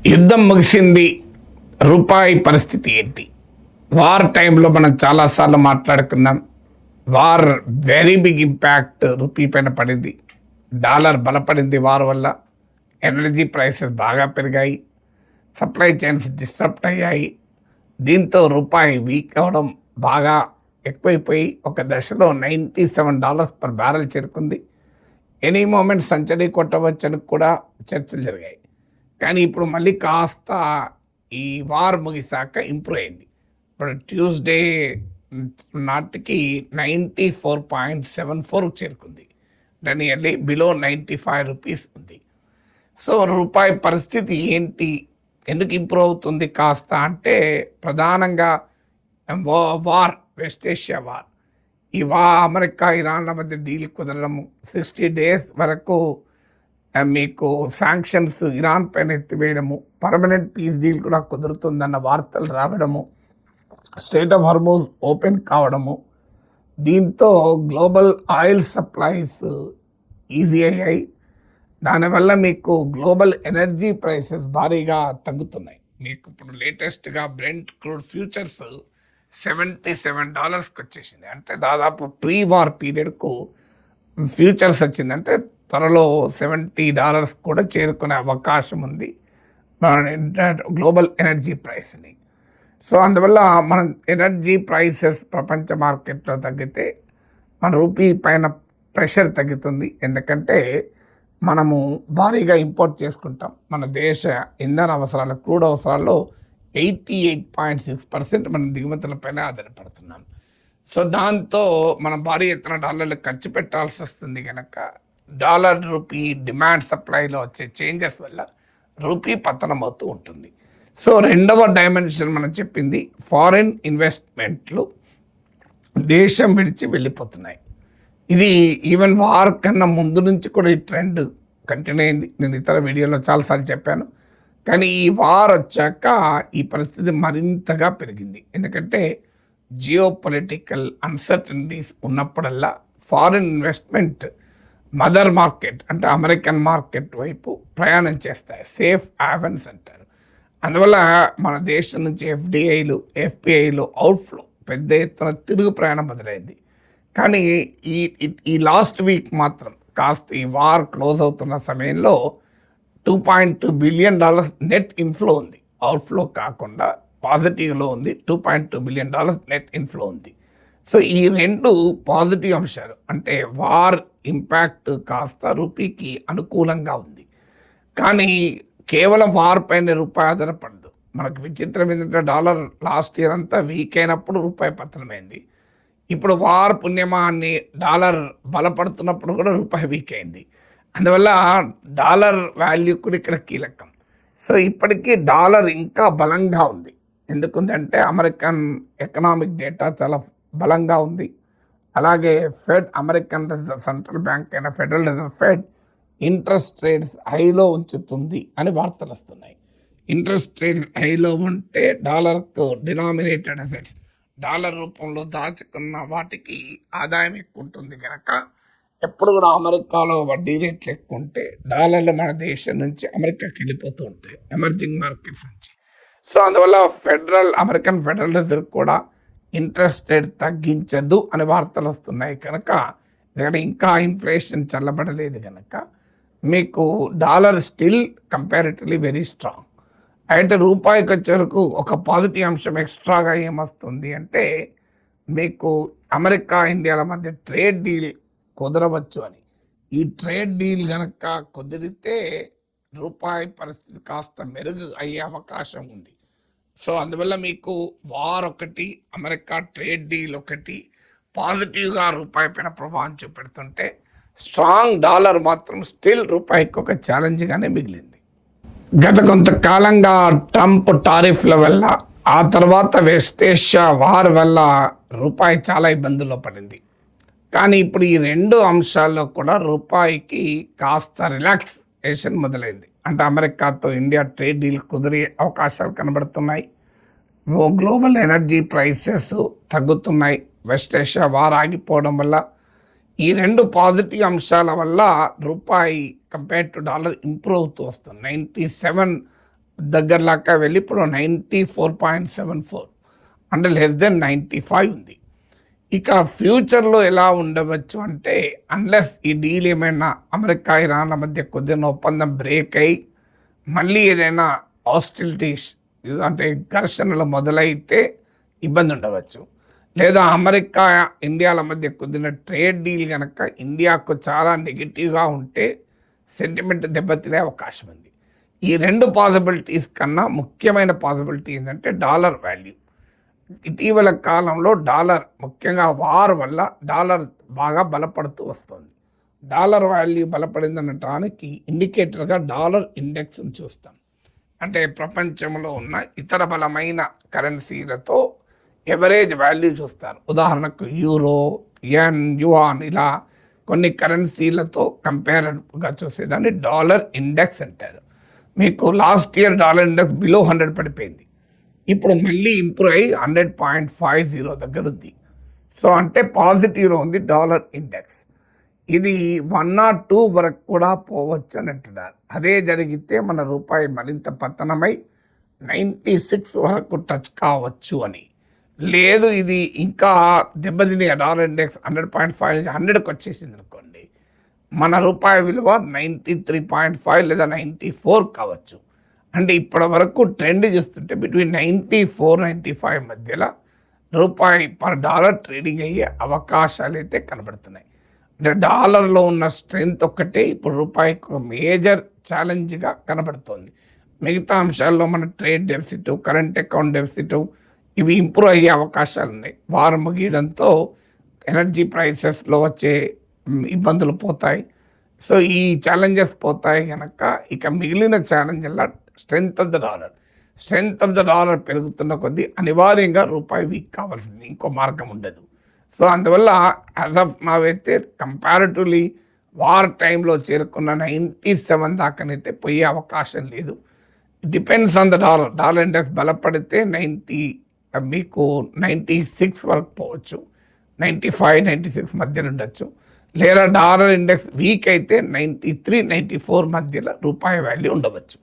యుద్ధం ముగిసింది, రూపాయి పరిస్థితి ఏంటి? వార్ టైంలో మనం చాలాసార్లు మాట్లాడుకున్నాం. War very big impact rupee పైన పడింది. డాలర్ బలపడింది వార్ వల్ల. ఎనర్జీ ప్రైసెస్ బాగా పెరిగాయి, సప్లై చైన్స్ డిస్టర్బ్ అయ్యాయి. దీంతో రూపాయి వీక్ అవడం బాగా ఎక్కువైపోయి ఒక దశలో $97 పర్ బ్యారెల్ చేరుకుంది. ఎనీ మూమెంట్ సెంచరీ కొట్టవచ్చని కూడా చర్చలు జరిగాయి. కానీ ఇప్పుడు మళ్ళీ కాస్త ఈ వార్ ముగిసాక ఇంప్రూవ్ అయింది. ఇప్పుడు ట్యూస్డే నాటికి 94.74 చేరుకుంది. నియర్లీ బిలో 95 రూపీస్ ఉంది. సో రూపాయి పరిస్థితి ఏంటి, ఎందుకు ఇంప్రూవ్ అవుతుంది కాస్త అంటే ప్రధానంగా వార్, వెస్ట్ ఏషియా వార్. ఈ అమెరికా ఇరాన్ల మధ్య డీల్ కుదరడము, 60 డేస్ వరకు మీకు శాంక్షన్స్ ఇరాన్ పైన ఎత్తివేయడము, పర్మనెంట్ పీస్ డీల్ కూడా కుదురుతుందన్న వార్తలు రావడము, స్ట్రెయిట్ ఆఫ్ హార్మోజ్ ఓపెన్ కావడము, దీంతో గ్లోబల్ ఆయిల్ సప్లైస్ ఈజీ అయ్యాయి. దానివల్ల మీకు గ్లోబల్ ఎనర్జీ ప్రైసెస్ భారీగా తగ్గుతున్నాయి. మీకు ఇప్పుడు లేటెస్ట్గా బ్రెంట్ క్రూడ్ ఫ్యూచర్స్ $77కి వచ్చేసింది. అంటే దాదాపు ప్రీ వార్ పీరియడ్కు ఫ్యూచర్స్ వచ్చిందంటే త్వరలో $70 కూడా చేరుకునే అవకాశం ఉంది గ్లోబల్ ఎనర్జీ ప్రైస్ని. సో అందువల్ల మన ఎనర్జీ ప్రైసెస్ ప్రపంచ మార్కెట్లో తగ్గితే మన రూపీ పైన ప్రెషర్ తగ్గుతుంది. ఎందుకంటే మనము భారీగా ఇంపోర్ట్ చేసుకుంటాం. మన దేశ ఇంధన అవసరాలు, క్రూడ్ అవసరాల్లో 88.6% మనం దిగుమతులపైన ఆధారపడుతున్నాం. సో దాంతో మనం భారీ ఎత్తున డాలర్లు ఖర్చు పెట్టాల్సి వస్తుంది. కనుక డాలర్ రూపీ డిమాండ్ సప్లైలో వచ్చే చేంజెస్ వల్ల రూపీ పతనం అవుతూ ఉంటుంది. సో రెండవ డైమెన్షన్ మనం చెప్పింది, ఫారిన్ ఇన్వెస్ట్మెంట్లు దేశం విడిచి వెళ్ళిపోతున్నాయి. ఇది ఈవెన్ వార్ కన్నా ముందు నుంచి కూడా ఈ ట్రెండ్ కంటిన్యూ అయింది. నేను ఇతర వీడియోలో చాలాసార్లు చెప్పాను. కానీ ఈ వార్ వచ్చాక ఈ పరిస్థితి మరింతగా పెరిగింది. ఎందుకంటే జియో పొలిటికల్ అన్సర్టనిటీస్ ఉన్నప్పుడల్లా ఫారిన్ ఇన్వెస్ట్మెంట్ మదర్ మార్కెట్ అంటే అమెరికన్ మార్కెట్ వైపు ప్రయాణం చేస్తాయి. సేఫ్ హ్యావెన్స్ అంటారు. అందువల్ల మన దేశం నుంచి ఎఫ్డిఐలు, ఎఫ్పిఐలు అవుట్ఫ్లో పెద్ద ఎత్తున తిరుగు ప్రయాణం మొదలైంది. కానీ ఈ లాస్ట్ వీక్ మాత్రం కాస్త ఈ వార్ క్లోజ్ అవుతున్న సమయంలో $2.2 బిలియన్ నెట్ ఇన్ఫ్లో ఉంది. అవుట్ఫ్లో కాకుండా పాజిటివ్లో ఉంది. $2.2 బిలియన్ నెట్ ఇన్ఫ్లో ఉంది. సో ఈ రెండు పాజిటివ్ అంశాలు. అంటే వార్ ఇంపాక్ట్ కాస్త రూపీకి అనుకూలంగా ఉంది. కానీ కేవలం వార్ పైన రూపాయి ఆధారపడదు. మనకు విచిత్రం ఏంటంటే డాలర్ లాస్ట్ ఇయర్ అంతా వీక్ అయినప్పుడు రూపాయి పతనమైంది. ఇప్పుడు వార్ పుణ్యమాన్ని డాలర్ బలపడుతున్నప్పుడు కూడా రూపాయి వీక్ అయింది. అందువల్ల డాలర్ వాల్యూ కూడా ఇక్కడ కీలకం. సో ఇప్పటికీ డాలర్ ఇంకా బలంగా ఉంది. ఎందుకంటే అమెరికన్ ఎకనామిక్ డేటా చాలా బలంగా ఉంది. అలాగే ఫెడ్, అమెరికన్ సెంట్రల్ బ్యాంక్ అయిన federal reserve fed interest rates హైలో ఉంచుతుంది అని వార్తలు వస్తున్నాయి. ఇంట్రెస్ట్ రేట్స్ హైలో ఉంటే డాలర్కు డినామినేటెడ్ అసెట్స్, డాలర్ రూపంలో దాచుకున్న వాటికి ఆదాయం ఎక్కువ ఉంటుంది. కనుక ఎప్పుడు కూడా అమెరికాలో వడ్డీ రేట్లు ఎక్కువ ఉంటే డాలర్లు మన దేశం నుంచి అమెరికాకి వెళ్ళిపోతూ ఉంటాయి, ఎమర్జింగ్ మార్కెట్స్ నుంచి. సో అందువల్ల అమెరికన్ ఫెడరల్ రిజర్వ్ కూడా ఇంట్రెస్ట్ రేట్ తగ్గించదు అని వార్తలు వస్తున్నాయి. కనుక ఎందుకంటే ఇంకా ఇన్ఫ్లేషన్ చల్లబడలేదు కనుక మీకు dollar still comparatively very strong. అయితే రూపాయికి వచ్చే వరకు ఒక పాజిటివ్ అంశం ఎక్స్ట్రాగా ఏమొస్తుంది అంటే మీకు అమెరికా ఇండియాల మధ్య ట్రేడ్ డీల్ కుదరవచ్చు అని. ఈ ట్రేడ్ డీల్ కనుక కుదిరితే రూపాయి పరిస్థితి కాస్త మెరుగు అయ్యే అవకాశం ఉంది. సో అందువల్ల మీకు వార్ ఒకటి, అమెరికా ట్రేడ్ డీల్ ఒకటి పాజిటివ్గా రూపాయి పైన ప్రభావం చూపెడుతుంటే స్ట్రాంగ్ డాలర్ మాత్రం స్టిల్ రూపాయికి ఒక ఛాలెంజ్గానే మిగిలింది. గత కొంతకాలంగా ట్రంప్ టారిఫ్ల వల్ల, ఆ తర్వాత వెస్ట్ ఏషియా వార్ వల్ల రూపాయి చాలా ఇబ్బందుల్లో పడింది. కానీ ఇప్పుడు ఈ రెండు అంశాల్లో కూడా రూపాయికి కాస్త రిలాక్సేషన్ మొదలైంది. అంటే అమెరికాతో ఇండియా ట్రేడ్ డీల్ కుదిరే అవకాశాలు కనబడుతున్నాయి. గ్లోబల్ ఎనర్జీ ప్రైసెస్ తగ్గుతున్నాయి. వెస్ట్ ఏషియా వార్ ఆగిపోవడం వల్ల ఈ రెండు పాజిటివ్ అంశాల వల్ల రూపాయి కంపేర్ టు డాలర్ ఇంప్రూవ్ అవుతూ వస్తుంది. 97 దగ్గరలాగా వెళ్ళి ఇప్పుడు 94.74 అంటే లెస్ దెన్ 95 ఉంది. ఇక ఫ్యూచర్లో ఎలా ఉండవచ్చు అంటే అన్లెస్ ఈ డీల్ ఏమైనా అమెరికా ఇరాన్ల మధ్య కొద్దిగా ఒప్పందం బ్రేక్ అయ్యి మళ్ళీ ఏదైనా హాస్టిలిటీస్ అంటే ఘర్షణలు మొదలైతే ఇబ్బంది ఉండవచ్చు. లేదా అమెరికా ఇండియాల మధ్య కుదిరిన ట్రేడ్ డీల్ కనుక ఇండియాకు చాలా నెగిటివ్గా ఉంటే సెంటిమెంట్ దెబ్బతినే అవకాశం ఉంది. ఈ రెండు పాసిబిలిటీస్ కన్నా ముఖ్యమైన పాసిబిలిటీ ఏంటంటే డాలర్ వాల్యూ. ఇటీవల కాలంలో డాలర్ ముఖ్యంగా వార్ వల్ల డాలర్ బాగా బలపడుతూ వస్తుంది. డాలర్ వాల్యూ బలపడిందనటానికి ఇండికేటర్గా డాలర్ ఇండెక్స్ని చూస్తాం. అంటే ప్రపంచంలో ఉన్న ఇతర బలమైన కరెన్సీలతో ఎవరేజ్ వాల్యూ చూస్తారు. ఉదాహరణకు యూరో, యెన్, యువాన్ ఇలా కొన్ని కరెన్సీలతో కంపేర్గా చూసేదాన్ని డాలర్ ఇండెక్స్ అంటారు. మీకు last year dollar index below 100 పడిపోయింది. ఇప్పుడు మళ్ళీ ఇంప్రూవ్ అయ్యి 100.50 దగ్గర ఉంది. సో అంటే పాజిటివ్లో ఉంది డాలర్ ఇండెక్స్. ఇది 1 or 2 వరకు కూడా పోవచ్చు అని అంటున్నారు. అదే జరిగితే మన రూపాయి మరింత పతనమై 96 వరకు టచ్ కావచ్చు అని. లేదు ఇది ఇంకా దెబ్బతిని డాలర్ ఇండెక్స్ 100.5 నుంచి 100కి వచ్చేసింది అనుకోండి, మన రూపాయి విలువ 93.5 లేదా 94 కావచ్చు. అంటే ఇప్పటి వరకు ట్రెండ్ చూస్తుంటే బిట్వీన్ 94-95 మధ్యలో రూపాయి పర్ డాలర్ ట్రేడింగ్ అయ్యే అవకాశాలు అయితే కనబడుతున్నాయి. అంటే డాలర్లో ఉన్న స్ట్రెంగ్త్ ఒక్కటే ఇప్పుడు రూపాయికి ఒక మేజర్ ఛాలెంజ్గా కనబడుతుంది. మిగతా అంశాల్లో మన trade deficit, current account deficit ఇవి ఇంప్రూవ్ అయ్యే అవకాశాలు ఉన్నాయి. వారం ముగియడంతో ఎనర్జీ ప్రైసెస్లో వచ్చే ఇబ్బందులు పోతాయి. సో ఈ ఛాలెంజెస్ పోతాయి కనుక ఇక మిగిలిన ఛాలెంజ్ల స్ట్రెంగ్త్ ఆఫ్ ద డాలర్ పెరుగుతున్న కొద్దీ అనివార్యంగా రూపాయి వీక్ కావాల్సింది, ఇంకో మార్గం ఉండదు. సో అందువల్ల యాజ్ ఆఫ్ నావైతే కంపారిటివ్లీ వార్ టైంలో చేరుకున్న 97 దాకానైతే పోయే అవకాశం లేదు. Depends on the dollar index బలపడితే మీకు 96 వరకు పోవచ్చు, 95-96 మధ్యలో ఉండొచ్చు. లేదా డాలర్ ఇండెక్స్ వీక్ అయితే 93-94 మధ్యలో రూపాయి వాల్యూ ఉండవచ్చు.